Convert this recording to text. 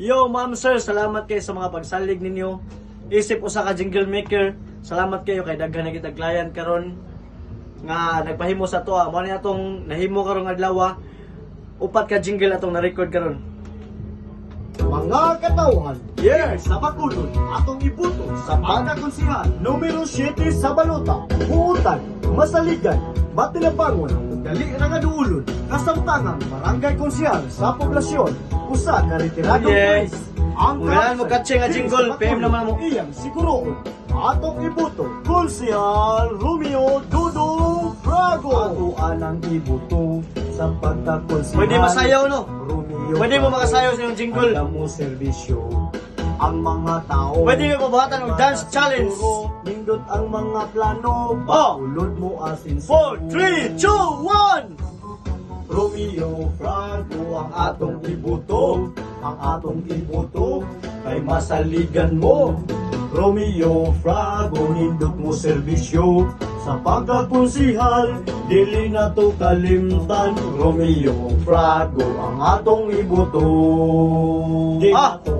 Yo, ma'am sir, salamat kayo sa mga pagsalig ninyo. Isip usa ka jingle maker. Salamat kayo kay daghan na kita client karon nga nagpahimo sa to. Mo ni atong nahimo karong adlaw. Upat ka jingle atong na-record karon. Mga katawan, Yes. sa Bacolod, atong ibuto sa pagkakonsihan. Numero 7 sa Balota, Buutan, Masaligan, Batilabangon, Dali na nga duulon, kasamtangan, barangay konsihal sa poblasyon, usa ka retiradong Yes. pulis. Ang Kailangan mo catching nga jingle, PM naman mo. Iyang siguroon, atong ibuto, konsihal Romeo Dudong Frago. Ato anang ibuto sa pagkakonsihal. Pwede masayaw no? Romeo Pwede mo makasayaw sa iyong jingle. Alam mo serbisyo ang mga tao. Pwede mo pabuhatan og dance challenge. Nindot ang mga plano. Oh. Ulod mo asin 4, 3, 2, 1. Romeo Frago ang atong ibuto. Ang atong ibuto kay masaligan mo. Romeo Frago, nindot mo serbisyo sa pagkakonsihal, dili na to kalimtan. Romeo Frago ang atong ibuto. Di Ah. na to